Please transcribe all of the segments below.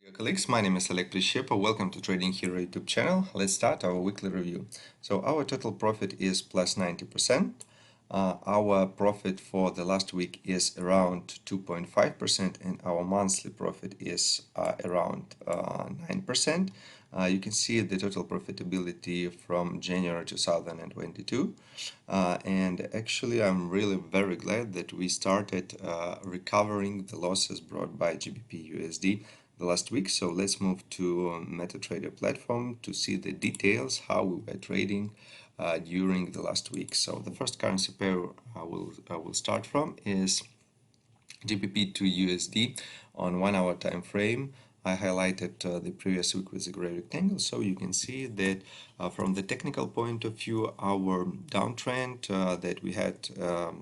Dear colleagues, my name is Untitled Chapter. Welcome to Trading Hero YouTube channel. Let's start our weekly review. So our total profit is plus 90%. Our profit for the last week is around 2.5% and our monthly profit is around 9%. You can see the total profitability from January 2022. And actually I'm really very glad that we started recovering the losses brought by GBP USD the last week. So let's move to MetaTrader platform to see the details how we were trading during the last week. So the first currency pair I will start from is GBP to USD on 1 hour time frame. I highlighted the previous week with a gray rectangle, so you can see that from the technical point of view, our downtrend that we had a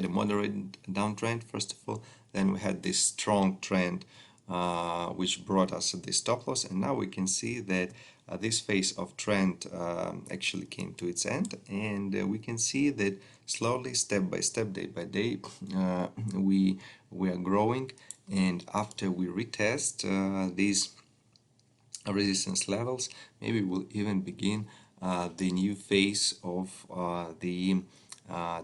moderate downtrend first of all, then we had this strong trend which brought us this stop loss, and now we can see that this phase of trend actually came to its end, and we can see that slowly, step by step, day by day, we are growing, and after we retest these resistance levels, maybe we'll even begin the new phase of the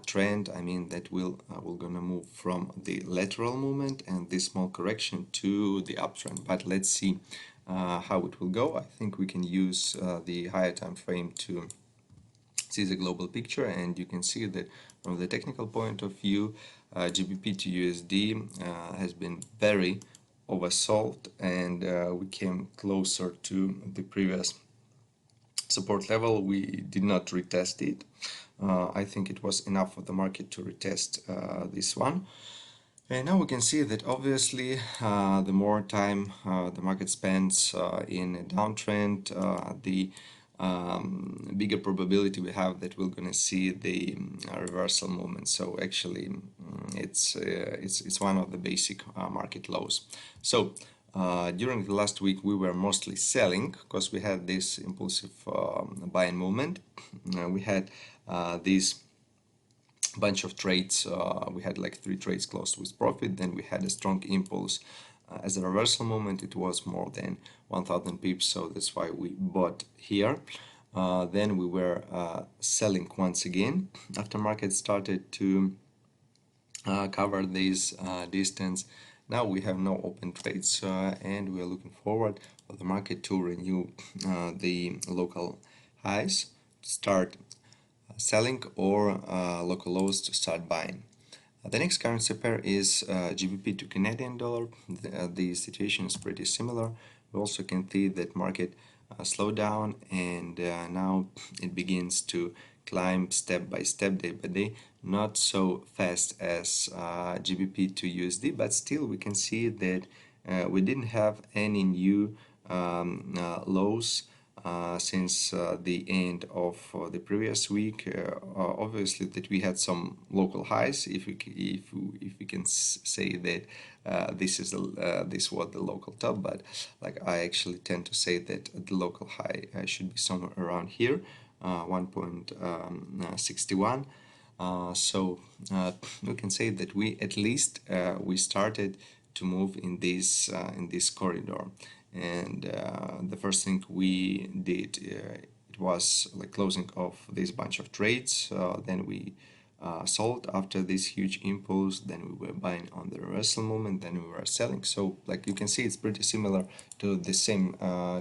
trend. I mean that we're gonna move from the lateral movement and this small correction to the uptrend. But let's see how it will go. I think we can use the higher time frame to see the global picture, and you can see that from the technical point of view, GBP to USD has been very oversold, and we came closer to the previous support level. We did not retest it. I think it was enough for the market to retest this one. And now we can see that obviously the more time the market spends in a downtrend, the bigger probability we have that we're going to see the reversal movement. So actually it's one of the basic market laws. So during the last week we were mostly selling because we had this impulsive buying movement. We had this bunch of trades. We had like 3 trades closed with profit, then we had a strong impulse as a reversal movement. It was more than 1000 pips, so that's why we bought here. Then we were selling once again after market started to cover this distance. Now we have no open trades, and we are looking forward for the market to renew the local highs, start selling, or local lows to start buying. The next currency pair is GBP to Canadian dollar. The situation is pretty similar. We also can see that market slowed down, and now it begins to climb step by step, day by day, not so fast as GBP to USD, but still we can see that we didn't have any new lows since the end of the previous week. Obviously that we had some local highs, if we can say that this was the local top, but like I actually tend to say that the local high should be somewhere around here, 1.61. So we can say that we at least we started to move in this corridor. And the first thing we did it was like closing off this bunch of trades. Then we sold after this huge impulse, then we were buying on the reversal movement, then we were selling. So like you can see, it's pretty similar to the same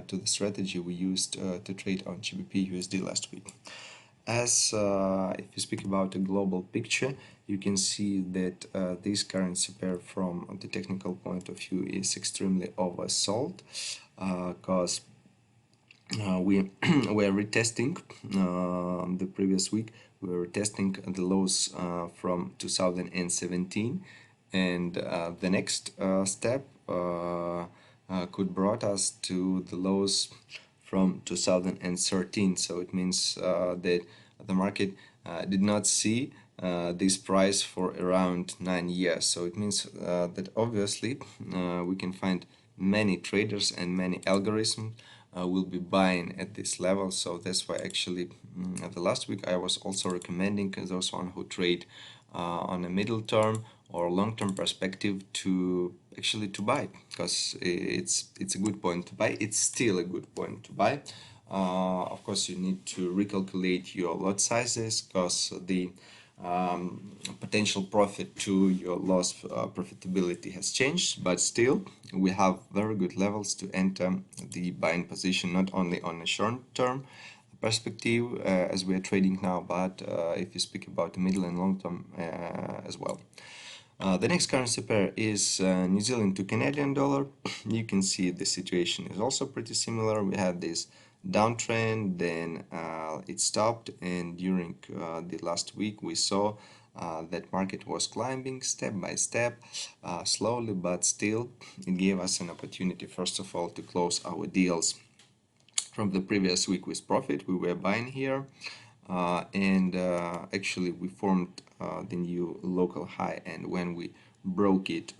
to the strategy we used to trade on GBP USD last week. As if you speak about a global picture, you can see that this currency pair from the technical point of view is extremely oversold, because we were retesting the previous week. We were retesting the lows from 2017, and the next step could brought us to the lows from 2013. So it means that the market did not see this price for around 9 years. So it means that obviously we can find many traders and many algorithms will be buying at this level. So that's why actually the last week I was also recommending those one who trade on a middle term or long-term perspective to actually to buy, because it's a good point to buy. It's still a good point to buy. Of course, you need to recalculate your lot sizes, because the potential profit to your loss profitability has changed, but still we have very good levels to enter the buying position, not only on a short term perspective as we are trading now, but if you speak about the middle and long term as well. The next currency pair is New Zealand to Canadian dollar. You can see the situation is also pretty similar. We had this downtrend, then it stopped, and during the last week we saw that market was climbing step by step, slowly, but still it gave us an opportunity, first of all, to close our deals from the previous week with profit. We were buying here, and actually we formed the new local high, and when we broke it,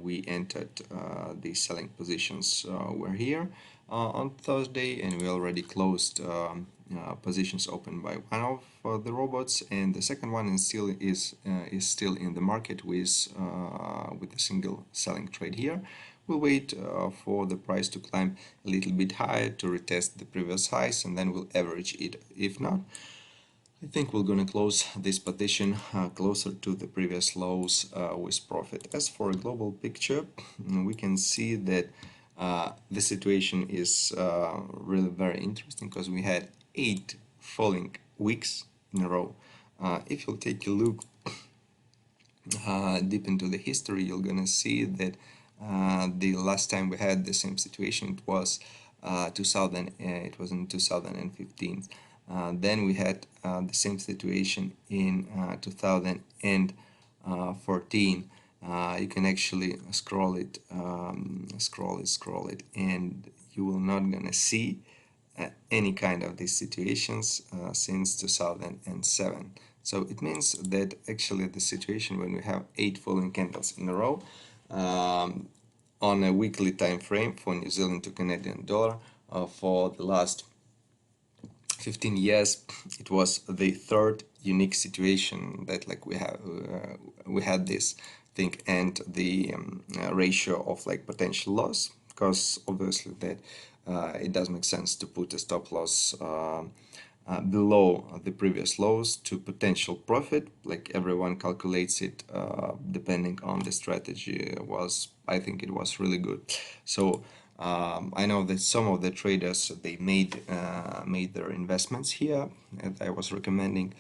we entered the selling positions were here on Thursday, and we already closed positions open by one of the robots, and the second one is still in the market with a single selling trade here. We'll wait for the price to climb a little bit higher to retest the previous highs, and then we'll average it. If not, I think we're going to close this position closer to the previous lows with profit. As for a global picture, we can see that the situation is really very interesting, because we had 8 falling weeks in a row. If you'll take a look deep into the history, you're gonna see that the last time we had the same situation, it was 2000. It was in 2015. Then we had the same situation in 2014. You can actually scroll it, scroll it, and you will not gonna see any kind of these situations since 2007. So it means that actually the situation when we have 8 falling candles in a row on a weekly time frame for New Zealand to Canadian dollar for the last 15 years, it was the third unique situation that like we had this thing, and the ratio of like potential loss, because obviously that it does make sense to put a stop loss below the previous lows to potential profit. Like everyone calculates it depending on the strategy. I think it was really good. So I know that some of the traders, they made their investments here, and I was recommending,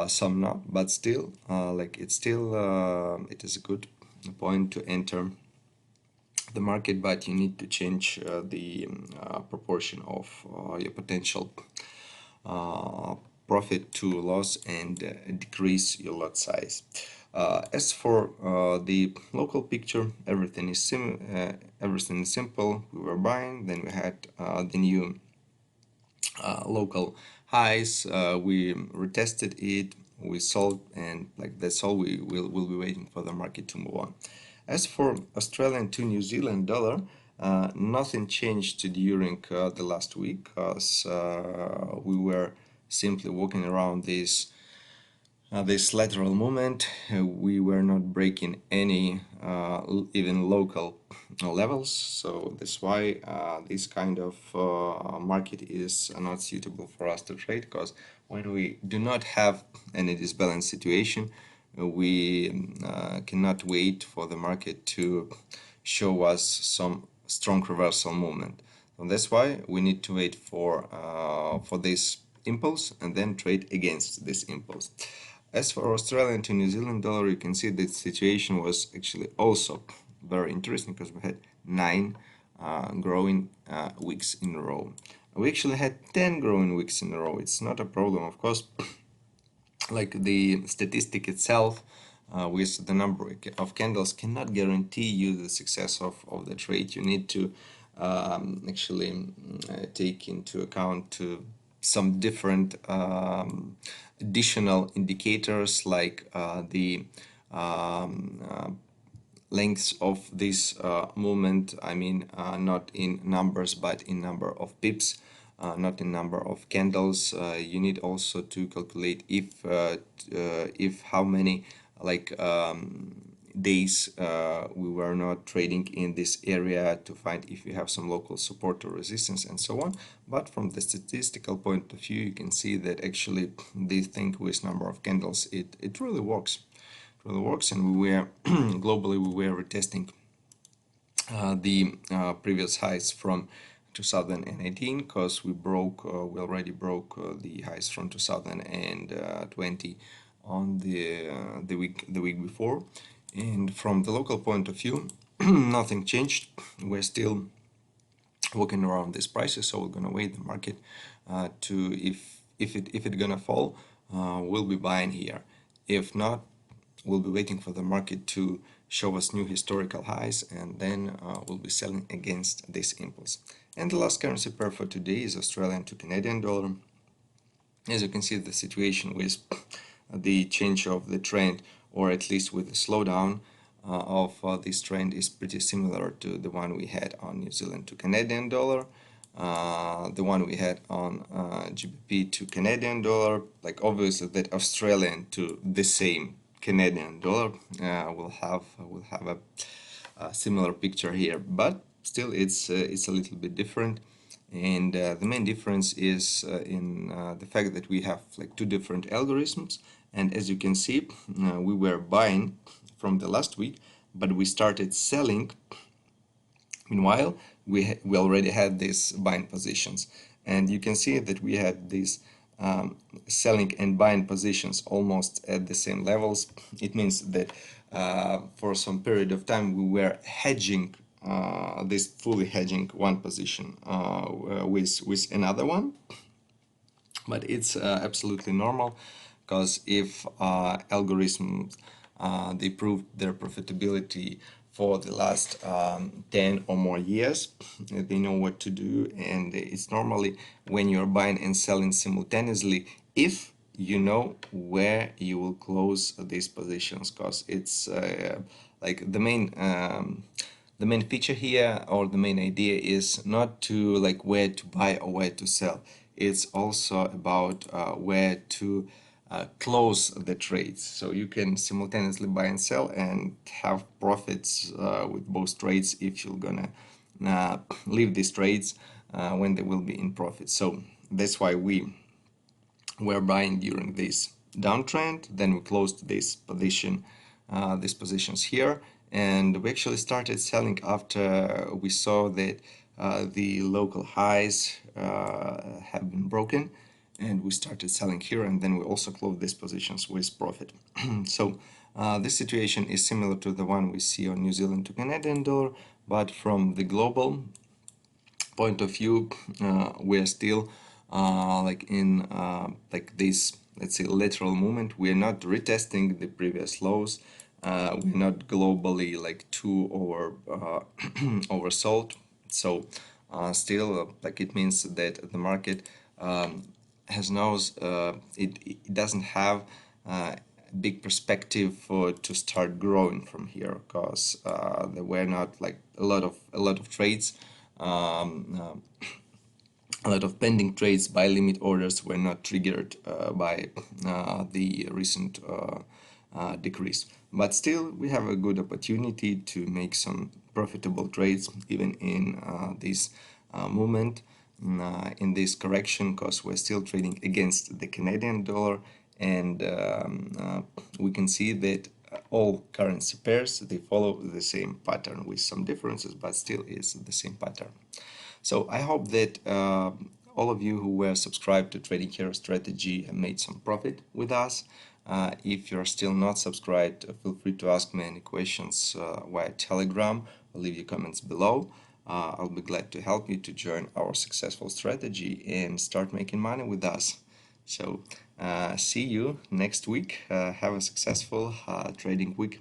some not, but still like it is a good point to enter the market, but you need to change the proportion of your potential profit to loss, and decrease your lot size. As for the local picture, everything is simple. We were buying, then we had the new local highs. We retested it, we sold, and like that's all. We'll be waiting for the market to move on. As for Australian to New Zealand dollar, nothing changed during the last week, because we were simply walking around this lateral movement. We were not breaking any even local levels, so that's why this kind of market is not suitable for us to trade, because when we do not have any disbalanced situation, we cannot wait for the market to show us some strong reversal movement. And that's why we need to wait for this impulse and then trade against this impulse. As for Australian to New Zealand dollar, you can see that situation was actually also very interesting, because we had 9 growing weeks in a row. We actually had 10 growing weeks in a row. It's not a problem, of course. Like the statistic itself with the number of candles cannot guarantee you the success of the trade. You need to actually take into account some different additional indicators, like the lengths of this movement. I mean, not in numbers, but in number of pips, not in number of candles. You need also to calculate if how many like days we were not trading in this area to find if you have some local support or resistance and so on. But from the statistical point of view, you can see that actually this thing with number of candles, it really works. It really works, and we were globally we were retesting the previous highs from 2018, because we already broke the highs from 2020 on the week before. And from the local point of view, nothing changed. We're still walking around these prices, so we're gonna wait the market to if it's gonna fall, we'll be buying here. If not, we'll be waiting for the market to show us new historical highs, and then we'll be selling against this impulse. And the last currency pair for today is Australian to Canadian dollar. As you can see, the situation with the change of the trend, or at least with the slowdown of this trend, is pretty similar to the one we had on New Zealand to Canadian dollar, the one we had on GBP to Canadian dollar. Like, obviously that Australian to the same Canadian dollar will have a similar picture here, but still it's a little bit different. And the main difference is in the fact that we have like two different algorithms. And as you can see, we were buying from the last week, but we started selling. Meanwhile, we already had these buying positions, and you can see that we had these selling and buying positions almost at the same levels. It means that for some period of time we were hedging this fully hedging one position with another one. But it's absolutely normal, because if algorithms they proved their profitability for the last 10 or more years, they know what to do. And it's normally when you're buying and selling simultaneously, if you know where you will close these positions, because it's like the main feature here, or the main idea, is not to like where to buy or where to sell. It's also about where to close the trades. So you can simultaneously buy and sell and have profits with both trades if you're gonna leave these trades when they will be in profit. So that's why we were buying during this downtrend, then we closed this position, these positions here, and we actually started selling after we saw that the local highs have been broken, and we started selling here, and then we also closed these positions with profit. So this situation is similar to the one we see on New Zealand to Canadian dollar, but from the global point of view, we're still like in like this, let's say, lateral movement. We're not retesting the previous lows. We're not globally like too oversold. So still, like, it means that the market has knows it doesn't have big perspective to start growing from here, because there were not like a lot of trades. A lot of pending trades by limit orders were not triggered by the recent decrease. But still, we have a good opportunity to make some profitable trades even in this movement, in this correction, because we're still trading against the Canadian dollar, and we can see that all currency pairs, they follow the same pattern with some differences, but still is the same pattern. So I hope that all of you who were subscribed to Trading Hero Strategy have made some profit with us. If you're still not subscribed, feel free to ask me any questions via Telegram, or leave your comments below. I'll be glad to help you to join our successful strategy and start making money with us. So see you next week. Have a successful trading week.